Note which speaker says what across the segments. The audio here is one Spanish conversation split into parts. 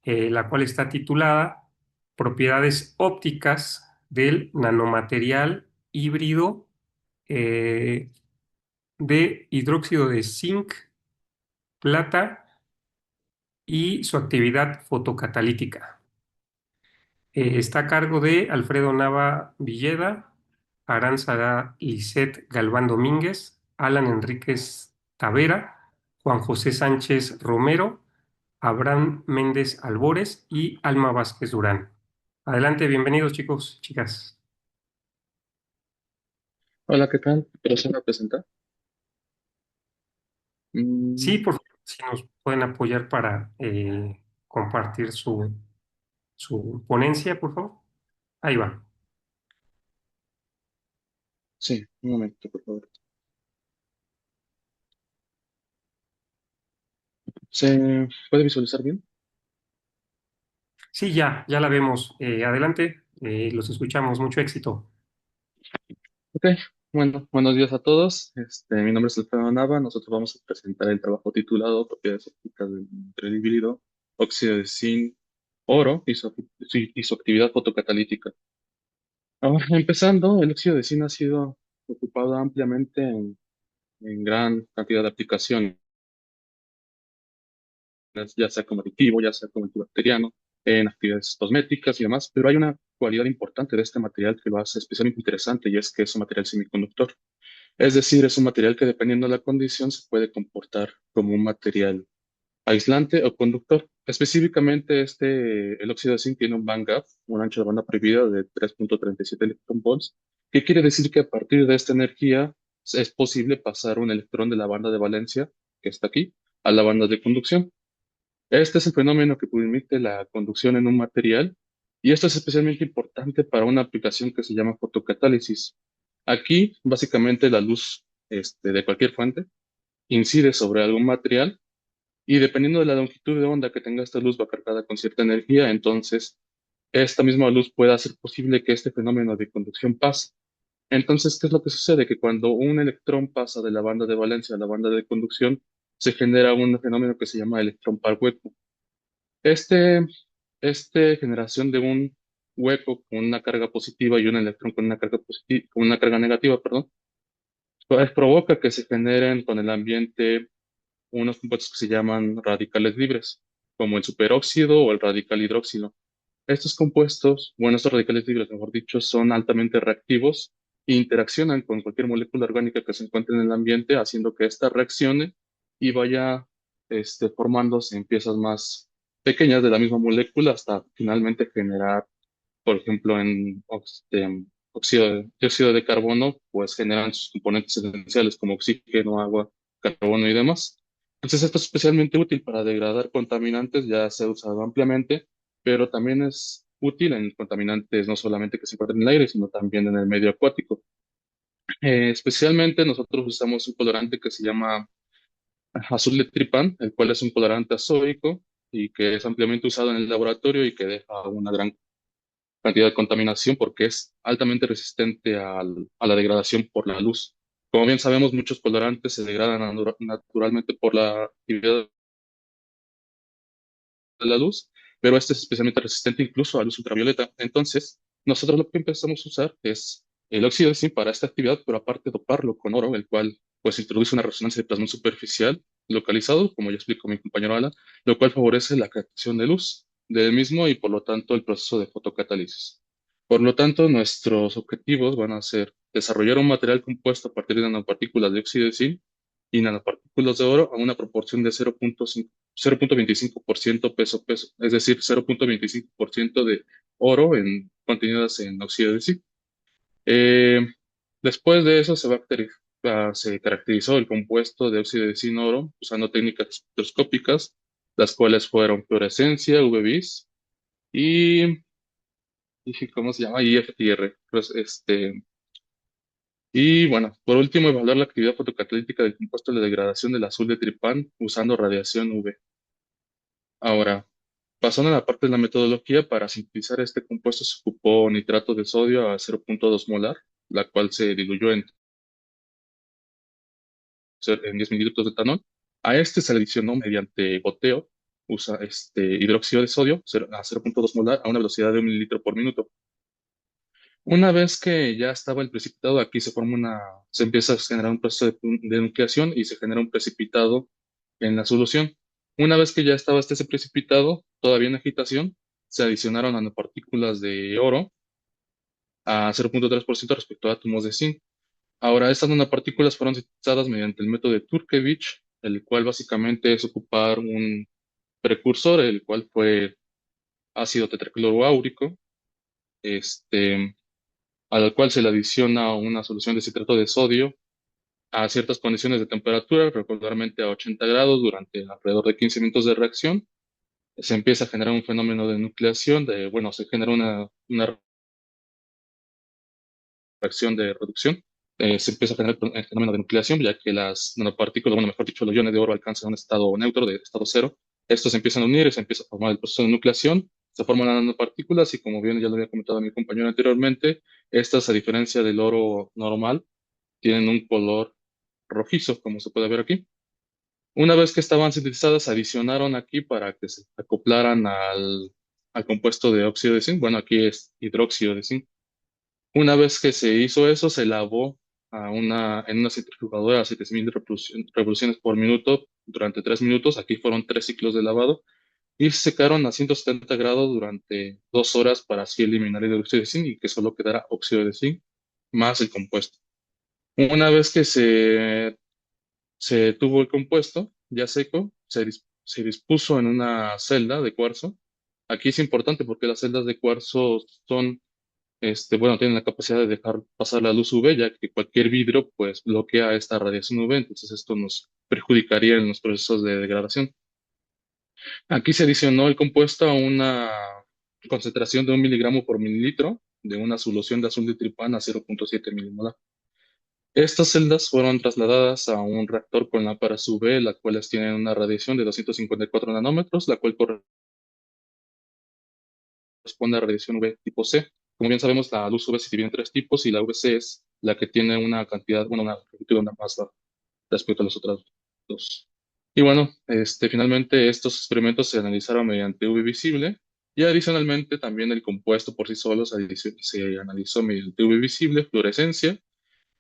Speaker 1: la cual está titulada Propiedades ópticas del nanomaterial híbrido eh, de hidróxido de zinc, plata y su actividad fotocatalítica. Está a cargo de Alfredo Nava Villeda, Aranza Lisset Galván Domínguez, Alan Enríquez Tavera, Juan José Sánchez Romero, Abraham Méndez Albores y Alma Vázquez Durán. Adelante, bienvenidos chicos, chicas.
Speaker 2: Hola, ¿qué tal? ¿Procede a presentar?
Speaker 1: Sí,
Speaker 2: Mm,
Speaker 1: por favor, si nos pueden apoyar para compartir su ponencia, por favor. Ahí va.
Speaker 2: sí, un momento, por favor. ¿Se puede visualizar bien?
Speaker 1: Sí, ya la vemos. Adelante, los escuchamos. Mucho éxito.
Speaker 2: Ok, bueno, buenos días a todos. Mi nombre es Alfredo Nava. Nosotros vamos a presentar el trabajo titulado Propiedades ópticas del material híbrido, óxido de zinc, oro y su actividad fotocatalítica. Ahora, empezando, el óxido de zinc ha sido ocupado ampliamente en gran cantidad de aplicaciones, ya sea como aditivo, ya sea como antibacteriano, en actividades cosméticas y demás, pero hay una cualidad importante de este material que lo hace especialmente interesante y es que es un material semiconductor. Es decir, es un material que dependiendo de la condición se puede comportar como un material aislante o conductor. Específicamente, el óxido de zinc tiene un band gap, un ancho de banda prohibida de 3.37 electronvolts, que quiere decir que a partir de esta energía es posible pasar un electrón de la banda de valencia, que está aquí, a la banda de conducción. Este es el fenómeno que permite la conducción en un material y esto es especialmente importante para una aplicación que se llama fotocatálisis. Aquí, básicamente, la luz de cualquier fuente incide sobre algún material y dependiendo de la longitud de onda que tenga esta luz va cargada con cierta energía, entonces esta misma luz puede hacer posible que este fenómeno de conducción pase. Entonces, ¿qué es lo que sucede? Que cuando un electrón pasa de la banda de valencia a la banda de conducción, se genera un fenómeno que se llama electrón par hueco. Este, este generación de un hueco con una carga positiva y un electrón con una carga positiva, con una carga negativa, perdón, pues provoca que se generen con el ambiente unos compuestos que se llaman radicales libres, como el superóxido o el radical hidróxilo. Estos compuestos, bueno, estos radicales libres, mejor dicho, son altamente reactivos e interaccionan con cualquier molécula orgánica que se encuentre en el ambiente, haciendo que ésta reaccione y vaya formándose en piezas más pequeñas de la misma molécula hasta finalmente generar, por ejemplo, en dióxido de carbono, pues generan sus componentes esenciales como oxígeno, agua, carbono y demás. Entonces, esto es especialmente útil para degradar contaminantes, ya se ha usado ampliamente, pero también es útil en contaminantes no solamente que se encuentran en el aire, sino también en el medio acuático. Especialmente nosotros usamos un colorante que se llama azul de tripán, el cual es un colorante azoico y que es ampliamente usado en el laboratorio y que deja una gran cantidad de contaminación porque es altamente resistente a la degradación por la luz. Como bien sabemos, muchos colorantes se degradan naturalmente por la actividad de la luz, pero este es especialmente resistente incluso a luz ultravioleta. Entonces, nosotros lo que empezamos a usar es el óxido de zinc para esta actividad, pero aparte doparlo con oro, el cual pues introduce una resonancia de plasmón superficial localizado, como ya explicó mi compañero Ala, lo cual favorece la captación de luz del mismo y por lo tanto el proceso de fotocatálisis. Por lo tanto, nuestros objetivos van a ser desarrollar un material compuesto a partir de nanopartículas de óxido de zinc y nanopartículas de oro a una proporción de 0.25% peso-peso, es decir, 0.25% de oro contenidas en óxido de zinc. Eh, Después de eso se caracterizó el compuesto de óxido de zinc oro usando técnicas espectroscópicas, las cuales fueron fluorescencia, UV-Vis y ¿cómo se llama? Y FTR. Y bueno, por último, evaluar la actividad fotocatalítica del compuesto de degradación del azul de tripán usando radiación UV. Ahora, pasando a la parte de la metodología, para sintetizar este compuesto se ocupó nitrato de sodio a 0.2 molar, la cual se diluyó en 10 mililitros de etanol. A este se le adicionó mediante goteo usa hidróxido de sodio a 0,2 molar a una velocidad de 1 mililitro por minuto. Una vez que ya estaba el precipitado, aquí se empieza a generar un proceso de nucleación y se genera un precipitado en la solución. Una vez que ya estaba ese precipitado, todavía en agitación, se adicionaron nanopartículas de oro a 0,3% respecto a átomos de zinc. Ahora, estas nanopartículas fueron sintetizadas mediante el método de Turkevich, el cual básicamente es ocupar un precursor, el cual fue ácido tetracloroáurico, este, al cual se le adiciona una solución de citrato de sodio a ciertas condiciones de temperatura, regularmente a 80 grados durante alrededor de 15 minutos de reacción. Se empieza a generar un fenómeno de nucleación, bueno, se genera una reacción de reducción. Se empieza a generar el fenómeno de nucleación, ya que las nanopartículas, bueno, mejor dicho, los iones de oro alcanzan un estado neutro, de estado cero. Estos se empiezan a unir y se empieza a formar el proceso de nucleación. Se forman las nanopartículas y, como bien ya lo había comentado mi compañero anteriormente, estas, a diferencia del oro normal, tienen un color rojizo, como se puede ver aquí. Una vez que estaban sintetizadas, se adicionaron aquí para que se acoplaran al compuesto de óxido de zinc. Bueno, aquí es hidróxido de zinc. Una vez que se hizo eso, se lavó en una centrifugadora a 7000 revoluciones por minuto durante 3 minutos. Aquí fueron 3 ciclos de lavado y se secaron a 170 grados durante 2 horas para así eliminar el dióxido de zinc y que solo quedara óxido de zinc más el compuesto. Una vez que se tuvo el compuesto ya seco, se dispuso en una celda de cuarzo. Aquí es importante porque las celdas de cuarzo bueno, tienen la capacidad de dejar pasar la luz UV, ya que cualquier vidrio pues bloquea esta radiación UV, entonces esto nos perjudicaría en los procesos de degradación. Aquí se adicionó el compuesto a una concentración de 1 miligramo por mililitro de una solución de azul de tripán a 0,7 milimolar. Estas celdas fueron trasladadas a un reactor con lámparas UV, las cuales tienen una radiación de 254 nanómetros, la cual corresponde a radiación UV tipo C. Como bien sabemos, la luz UV se divide en tres tipos y la UVC es la que tiene una cantidad, bueno, una amplitud de onda más baja respecto a los otros dos. Y bueno, finalmente estos experimentos se analizaron mediante UV visible y adicionalmente también el compuesto por sí solo se analizó mediante UV visible, fluorescencia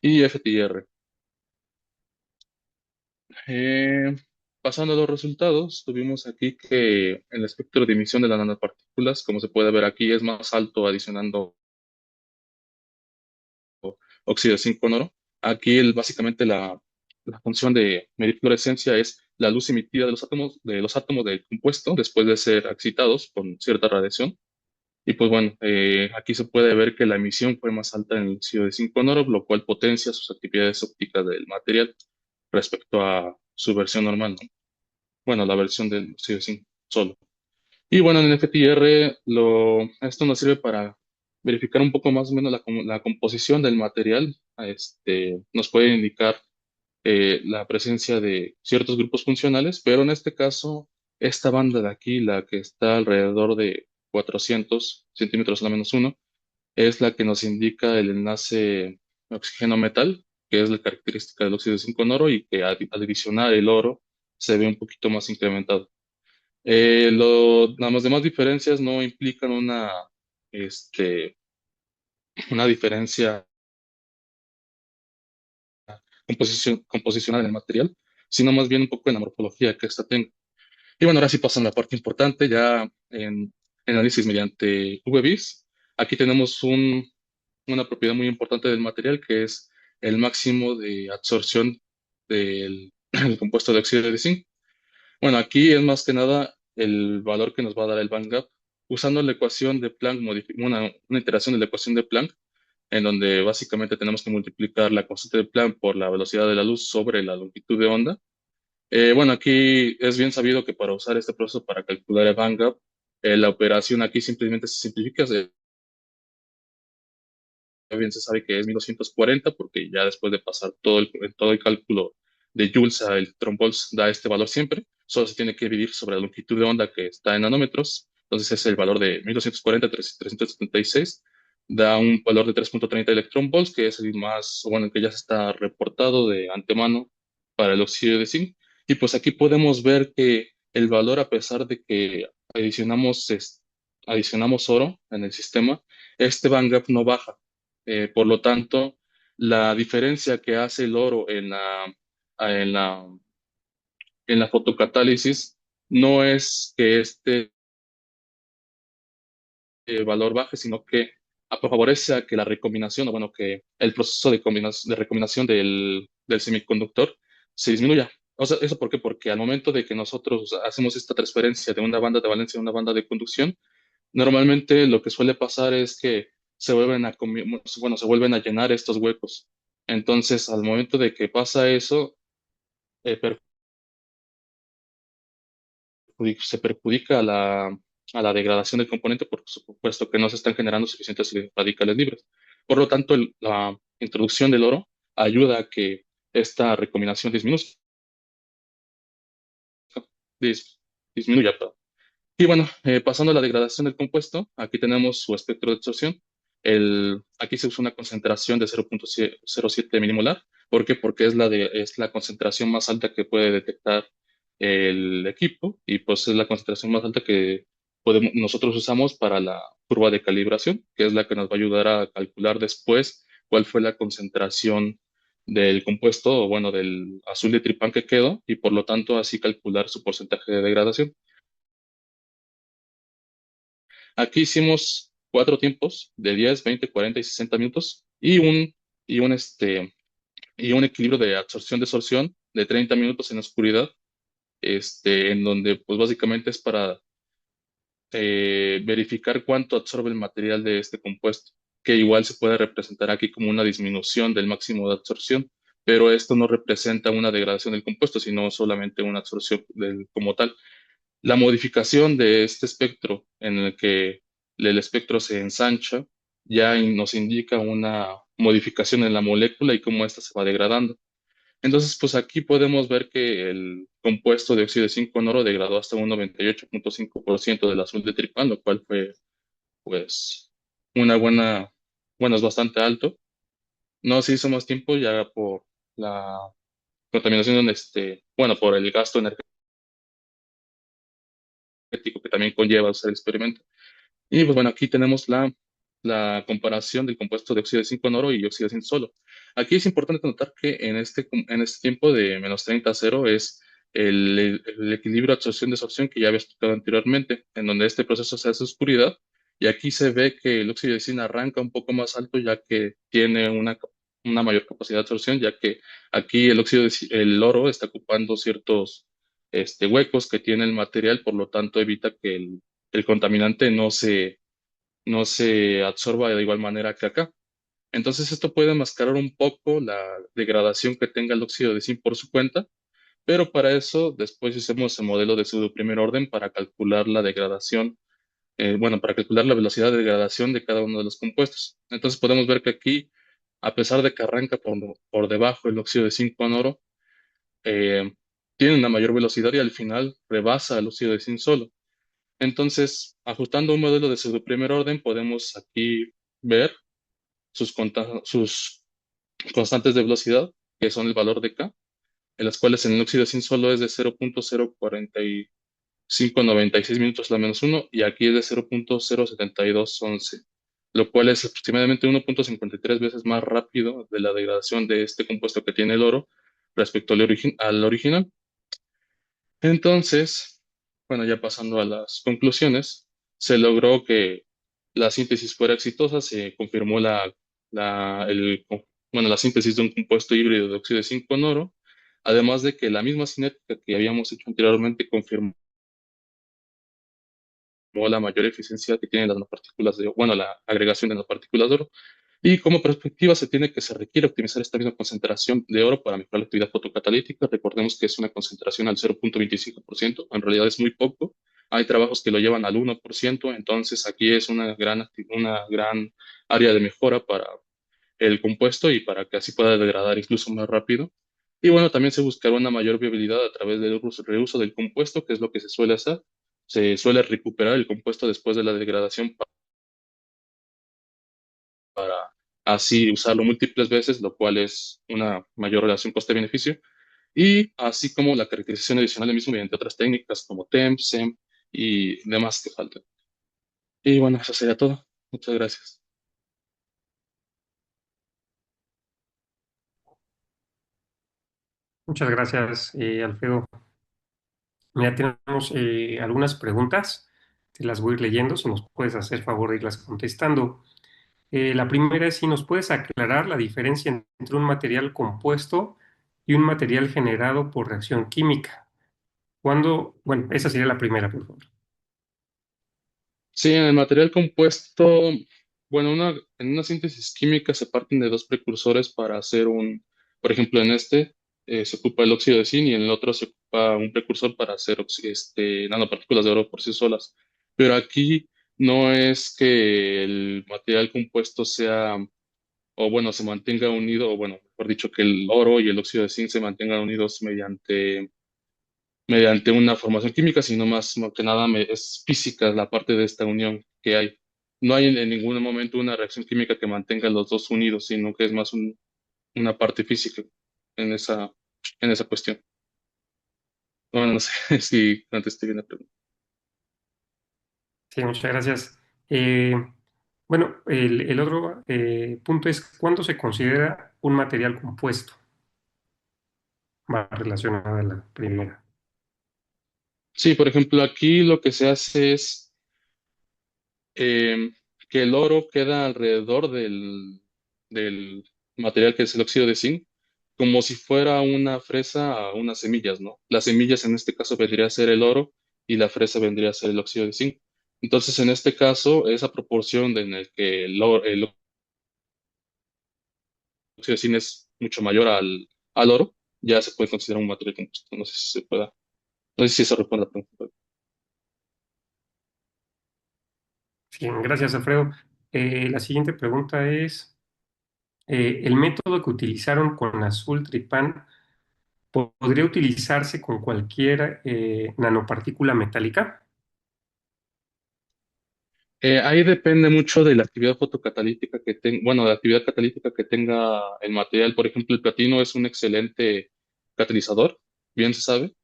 Speaker 2: y FTIR. Eh, Pasando a los resultados, tuvimos aquí que el espectro de emisión de las nanopartículas, como se puede ver aquí, es más alto adicionando óxido de zinc con oro. Aquí básicamente la función de medir fluorescencia es la luz emitida de los átomos del compuesto después de ser excitados con cierta radiación. Y pues bueno, aquí se puede ver que la emisión fue más alta en el óxido de zinc con oro, lo cual potencia sus actividades ópticas del material respecto a su versión normal, ¿no? Bueno, la versión del óxido de zinc solo. Y bueno, en el FTIR esto nos sirve para verificar un poco más o menos la composición del material. Nos puede indicar la presencia de ciertos grupos funcionales, pero en este caso, esta banda de aquí, la que está alrededor de 400 centímetros a la menos uno, es la que nos indica el enlace oxígeno-metal, que es la característica del óxido de zinc con oro y que al adicionar el oro se ve un poquito más incrementado. Las demás diferencias no implican este, una diferencia composicional en el material, sino más bien un poco en la morfología que ésta tenga. Y bueno, ahora sí pasan a la parte importante, ya en análisis mediante UV-Vis. Aquí tenemos una propiedad muy importante del material, que es el máximo de absorción del el compuesto de óxido de zinc. Bueno, aquí es más que nada el valor que nos va a dar el band gap. Usando la ecuación de Planck, una iteración de la ecuación de Planck, en donde básicamente tenemos que multiplicar la constante de Planck por la velocidad de la luz sobre la longitud de onda. Bueno, aquí es bien sabido que para usar este proceso para calcular el band gap, la operación aquí simplemente se simplifica. Bien se sabe que es 1240 porque ya después de pasar todo el cálculo de joules a electronvolts da este valor siempre. Solo se tiene que dividir sobre la longitud de onda que está en nanómetros. Entonces es el valor de 1240, 376. Da un valor de 3,30 electronvolts, que es el más, o bueno, que ya se está reportado de antemano para el óxido de zinc. Y pues aquí podemos ver que el valor a pesar de que adicionamos oro en el sistema, este band gap no baja. Por lo tanto, la diferencia que hace el oro en la, en la fotocatálisis no es que este valor baje, sino que favorece a que la recombinación, o bueno, que el proceso de recombinación del semiconductor se disminuya. O sea, ¿eso por qué? Porque al momento de que nosotros hacemos esta transferencia de una banda de valencia a una banda de conducción, normalmente lo que suele pasar es que bueno, se vuelven a llenar estos huecos. Entonces, al momento de que pasa eso, eh, se perjudica a la degradación del componente, por supuesto que no se están generando suficientes radicales libres. Por lo tanto, la introducción del oro ayuda a que esta recombinación dis- disminuya. Perdón. Y bueno, pasando a la degradación del compuesto, aquí tenemos su espectro de absorción. Aquí se usa una concentración de 0.07 milimolar. ¿Por qué? Porque es la concentración más alta que puede detectar el equipo y pues es la concentración más alta que nosotros usamos para la curva de calibración, que es la que nos va a ayudar a calcular después cuál fue la concentración del compuesto o bueno, del azul de tripán que quedó y por lo tanto así calcular su porcentaje de degradación. Aquí hicimos cuatro tiempos de 10, 20, 40 y 60 minutos y un, este, y un equilibrio de absorción-desorción de 30 minutos en la oscuridad, en donde pues básicamente es para verificar cuánto absorbe el material de este compuesto, que igual se puede representar aquí como una disminución del máximo de absorción, pero esto no representa una degradación del compuesto, sino solamente una absorción como tal. La modificación de este espectro en el que el espectro se ensancha ya nos indica una modificación en la molécula y cómo ésta se va degradando. Entonces, pues aquí podemos ver que el compuesto de óxido de zinc con oro degradó hasta un 98.5% del azul de tripán, lo cual fue, pues, una buena, bueno, es bastante alto. No se hizo más tiempo ya por la contaminación, bueno, por el gasto energético que también conlleva hacer el experimento. Y pues bueno, aquí tenemos la comparación del compuesto de óxido de zinc con oro y óxido de zinc solo. Aquí es importante notar que en este tiempo de -30 a 0 es el equilibrio absorción-desorción que ya había explicado anteriormente, en donde este proceso se hace oscuridad. Y aquí se ve que el óxido de zinc arranca un poco más alto ya que tiene una mayor capacidad de absorción, ya que aquí el oro está ocupando ciertos huecos que tiene el material, por lo tanto evita que el contaminante no se absorba de igual manera que acá. Entonces esto puede mascarar un poco la degradación que tenga el óxido de zinc por su cuenta, pero para eso después hacemos el modelo de pseudo primer orden para calcular la degradación, bueno, para calcular la velocidad de degradación de cada uno de los compuestos. Entonces podemos ver que aquí, a pesar de que arranca por debajo el óxido de zinc con oro, eh, tiene una mayor velocidad y al final rebasa el óxido de zinc solo. Entonces, ajustando un modelo de pseudo primer orden, podemos aquí ver sus constantes de velocidad, que son el valor de K, en las cuales en el óxido de zinc solo es de 0.04596 minutos la menos uno y aquí es de 0.07211, lo cual es aproximadamente 1.53 veces más rápido de la degradación de este compuesto que tiene el oro respecto al original. Entonces, bueno, ya pasando a las conclusiones, se logró que la síntesis fuera exitosa, se confirmó bueno, la síntesis de un compuesto híbrido de óxido de zinc con oro, además de que la misma cinética que habíamos hecho anteriormente confirmó la mayor eficiencia que tienen las nanopartículas bueno, la agregación de nanopartículas de oro. Y como perspectiva se requiere optimizar esta misma concentración de oro para mejorar la actividad fotocatalítica. Recordemos que es una concentración al 0.25%, en realidad es muy poco. Hay trabajos que lo llevan al 1%, entonces aquí es una gran área de mejora para el compuesto y para que así pueda degradar incluso más rápido. Y bueno, también se buscará una mayor viabilidad a través del reuso del compuesto, que es lo que se suele hacer. Se suele recuperar el compuesto después de la degradación para así usarlo múltiples veces, lo cual es una mayor relación coste-beneficio. y así como la caracterización adicional del mismo mediante otras técnicas como TEM, SEM y demás que faltan. Y bueno, eso sería todo. Muchas gracias.
Speaker 1: Muchas gracias, Alfredo. Mira, tenemos algunas preguntas, te las voy a ir leyendo, si nos puedes hacer favor de irlas contestando. La primera es si nos puedes aclarar la diferencia entre un material compuesto y un material generado por reacción química. Bueno, esa sería la primera, por favor.
Speaker 2: Sí, en el material compuesto, bueno, en una síntesis química se parten de dos precursores para hacer por ejemplo, en este se ocupa el óxido de zinc y en el otro se ocupa un precursor para hacer nanopartículas de oro por sí solas. Pero aquí no es que el material compuesto sea, o bueno, se mantenga unido, o bueno, mejor dicho, que el oro y el óxido de zinc se mantengan unidos mediante una formación química, sino más que nada es física la parte de esta unión que hay. No hay en ningún momento una reacción química que mantenga los dos unidos, sino que es más una parte física en en esa cuestión. Bueno, no sé si contesté bien la pregunta.
Speaker 1: Sí, muchas gracias. Eh, bueno, el otro punto es ¿cuándo se considera un material compuesto? Más relacionado a la primera.
Speaker 2: Sí, por ejemplo, aquí lo que se hace es eh, que el oro queda alrededor del material que es el óxido de zinc, como si fuera una fresa a unas semillas, ¿no? Las semillas en este caso vendría a ser el oro y la fresa vendría a ser el óxido de zinc. Entonces, en este caso, esa proporción en el que el óxido de zinc es mucho mayor al oro, ya se puede considerar un material compuesto. No sé si se pueda, no sé si eso responde a la pregunta.
Speaker 1: Bien, gracias, Alfredo. La siguiente pregunta es, ¿el método que utilizaron con azul tripán podría utilizarse con cualquier nanopartícula metálica?
Speaker 2: Ahí depende mucho de la actividad fotocatalítica que tenga, bueno, de la actividad catalítica que tenga el material. Por ejemplo, el platino es un excelente catalizador, bien se sabe,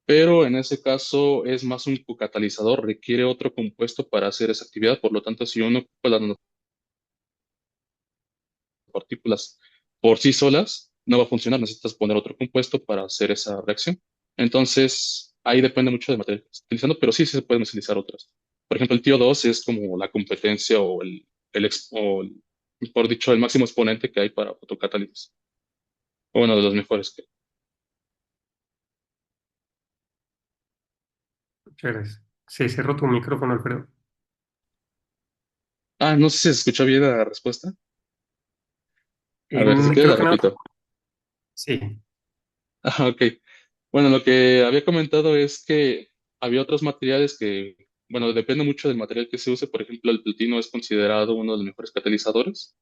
Speaker 2: pero en ese caso es más un catalizador, requiere otro compuesto para hacer esa actividad. Por lo tanto, si uno ocupa las nanopartículas por sí solas, no va a funcionar, necesitas poner otro compuesto para hacer esa reacción. Entonces, ahí depende mucho del material que estés utilizando, pero sí, sí se pueden utilizar otras. Por ejemplo, el tío 2 es como la competencia mejor dicho, el máximo exponente que hay para fotocatálisis. O bueno, de los mejores que.
Speaker 1: Muchas gracias. Se cerró tu micrófono, Alfredo.
Speaker 2: Ah, no sé si se escuchó bien la respuesta. A ver, si quieres
Speaker 1: Creo
Speaker 2: la
Speaker 1: que no.
Speaker 2: repito.
Speaker 1: Sí,
Speaker 2: Ah, ok. Bueno, lo que había comentado es que había otros materiales que, bueno, depende mucho del material que se use. Por ejemplo, el platino es considerado uno de los mejores catalizadores,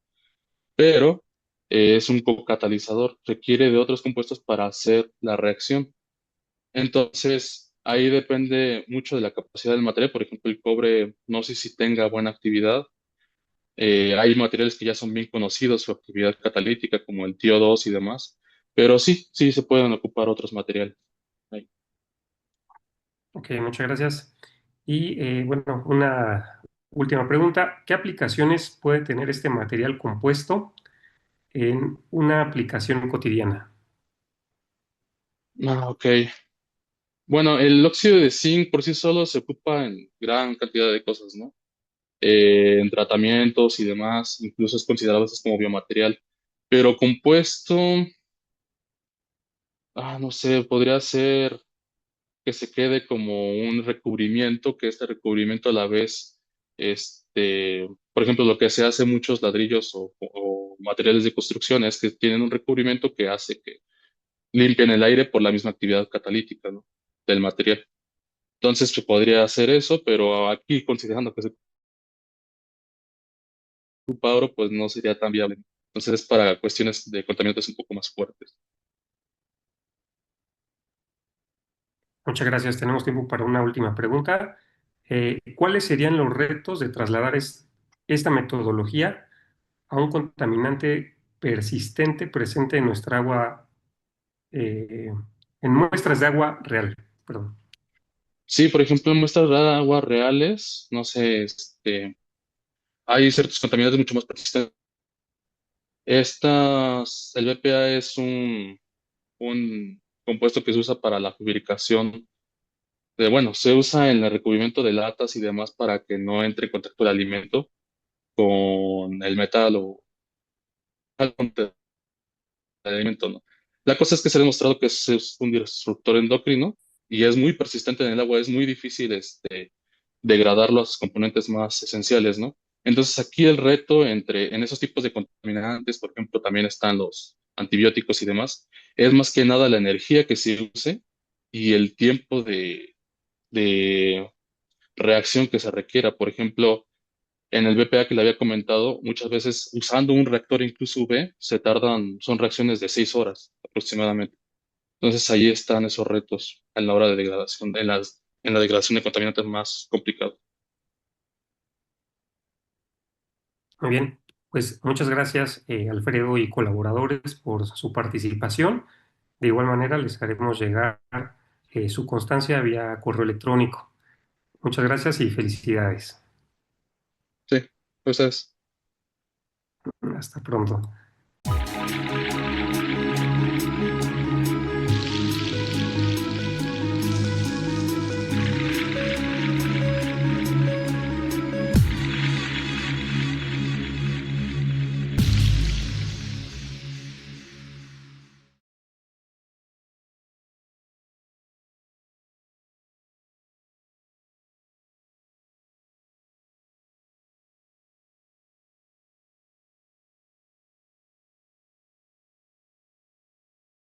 Speaker 2: pero es un co-catalizador, requiere de otros compuestos para hacer la reacción. Entonces, ahí depende mucho de la capacidad del material. Por ejemplo, el cobre, no sé si tenga buena actividad. Hay materiales que ya son bien conocidos, su actividad catalítica, como el TiO 2 y demás, pero sí, sí se pueden ocupar otros materiales. Ahí.
Speaker 1: ok, muchas gracias. Y bueno, una última pregunta. ¿Qué aplicaciones puede tener este material compuesto en una aplicación cotidiana?
Speaker 2: Ah, ok. Bueno, el óxido de zinc por sí solo se ocupa en gran cantidad de cosas, ¿no? En tratamientos y demás, incluso es considerado a veces como biomaterial. Pero compuesto, no sé, podría ser que se quede como un recubrimiento, que este recubrimiento a la vez, por ejemplo, lo que se hace en muchos ladrillos o materiales de construcción es que tienen un recubrimiento que hace que limpien el aire por la misma actividad catalítica, ¿no? Del material. Entonces se podría hacer eso, pero aquí considerando que se ocupa oro, pues no sería tan viable. Entonces es para cuestiones de contaminantes un poco más fuertes.
Speaker 1: Muchas gracias. Tenemos tiempo para una última pregunta. ¿Cuáles serían los retos de trasladar esta metodología a un contaminante persistente presente en nuestra agua? en muestras de agua real, perdón.
Speaker 2: Sí, por ejemplo, en muestras de agua reales, no sé, hay ciertos contaminantes mucho más persistentes. El BPA es un compuesto que se usa para la fabricación bueno, se usa en el recubrimiento de latas y demás para que no entre en contacto el alimento con el metal o con el alimento, ¿no? La cosa es que se ha demostrado que es un disruptor endocrino y es muy persistente en el agua, es muy difícil degradar los componentes más esenciales, ¿no? Entonces aquí el reto en esos tipos de contaminantes, por ejemplo, también están los antibióticos y demás, es más que nada la energía que se use y el tiempo de reacción que se requiera. Por ejemplo, en el BPA que le había comentado, muchas veces usando un reactor incluso UV, son reacciones de 6 horas aproximadamente. Entonces ahí están esos retos en la hora de degradación, en la degradación de contaminantes más complicado.
Speaker 1: Muy bien, pues muchas gracias, Alfredo y colaboradores, por su participación. De igual manera, les haremos llegar su constancia vía correo electrónico. Muchas gracias y felicidades.
Speaker 2: Sí, pues es.
Speaker 1: Hasta pronto.